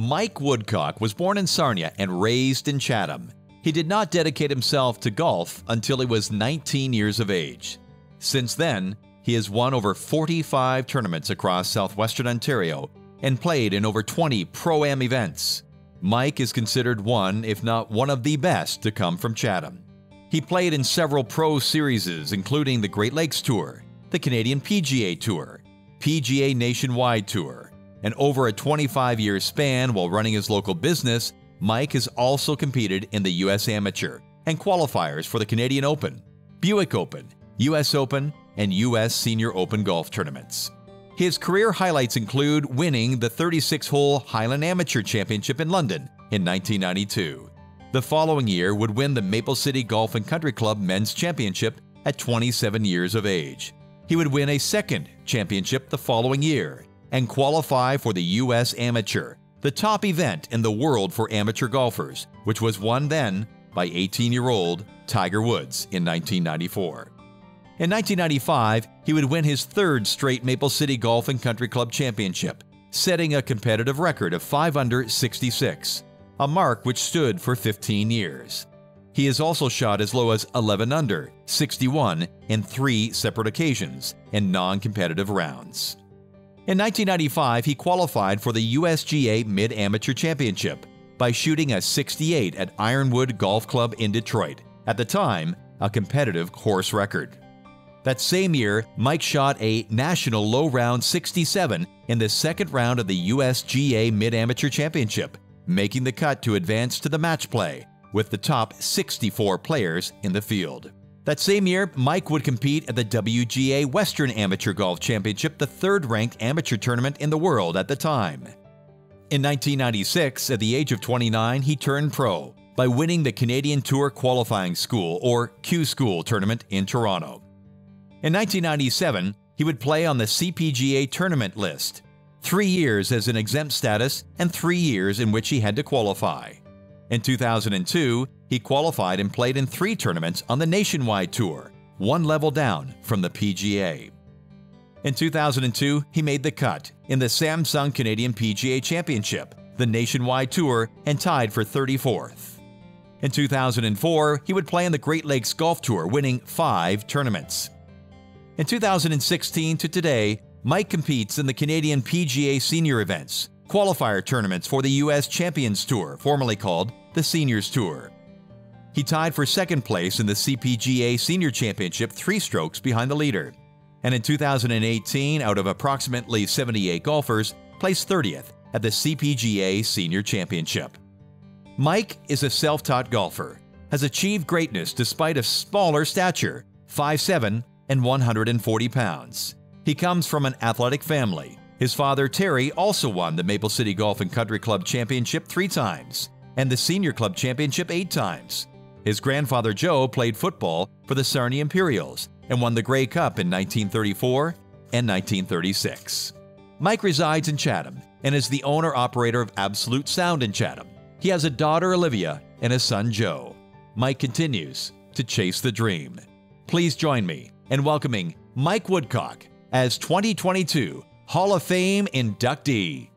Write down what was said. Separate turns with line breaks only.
Mike Woodcock was born in Sarnia and raised in Chatham. He did not dedicate himself to golf until he was 19 years of age. Since then, he has won over 45 tournaments across southwestern Ontario and played in over 20 Pro-Am events. Mike is considered one, if not one of the best to come from Chatham. He played in several pro series, including the Great Lakes Tour, the Canadian PGA Tour, PGA Nationwide Tour, and over a 25-year span while running his local business, Mike has also competed in the U.S. Amateur and qualifiers for the Canadian Open, Buick Open, U.S. Open, and U.S. Senior Open golf tournaments. His career highlights include winning the 36-hole Highland Amateur Championship in London in 1992. The following year would win the Maple City Golf and Country Club Men's Championship at 27 years of age. He would win a second championship the following year and qualify for the U.S. Amateur, the top event in the world for amateur golfers, which was won then by 18-year-old Tiger Woods in 1994. In 1995, he would win his third straight Maple City Golf and Country Club Championship, setting a competitive record of 5 under 66, a mark which stood for 15 years. He has also shot as low as 11 under 61 in 3 separate occasions in non-competitive rounds. In 1995, he qualified for the USGA Mid-Amateur Championship by shooting a 68 at Ironwood Golf Club in Detroit, at the time a competitive course record. That same year, Mike shot a national low round 67 in the second round of the USGA Mid-Amateur Championship, making the cut to advance to the match play with the top 64 players in the field. That same year, Mike would compete at the WGA Western Amateur Golf Championship, the third-ranked amateur tournament in the world at the time. In 1996, at the age of 29, he turned pro by winning the Canadian Tour Qualifying School, or Q-School, tournament in Toronto. In 1997, he would play on the CPGA tournament list, 3 years as an exempt status and 3 years in which he had to qualify. In 2002, he qualified and played in 3 tournaments on the Nationwide Tour, 1 level down from the PGA. In 2002, he made the cut in the Samsung Canadian PGA Championship, the Nationwide Tour, and tied for 34th. In 2004, he would play in the Great Lakes Golf Tour, winning 5 tournaments. In 2016 to today, Mike competes in the Canadian PGA Senior events, qualifier tournaments for the U.S. Champions Tour, formerly called the Seniors Tour. He tied for second place in the CPGA Senior Championship 3 strokes behind the leader, and in 2018, out of approximately 78 golfers, placed 30th at the CPGA Senior Championship. Mike is a self-taught golfer, has achieved greatness despite a smaller stature, 5'7" and 140 pounds. He comes from an athletic family. His father, Terry, also won the Maple City Golf and Country Club Championship 3 times and the Senior Club Championship 8 times. His grandfather, Joe, played football for the Sarnia Imperials and won the Grey Cup in 1934 and 1936. Mike resides in Chatham and is the owner-operator of Absolute Sound in Chatham. He has a daughter, Olivia, and a son, Joe. Mike continues to chase the dream. Please join me in welcoming Mike Woodcock as 2022 Hall of Fame inductee.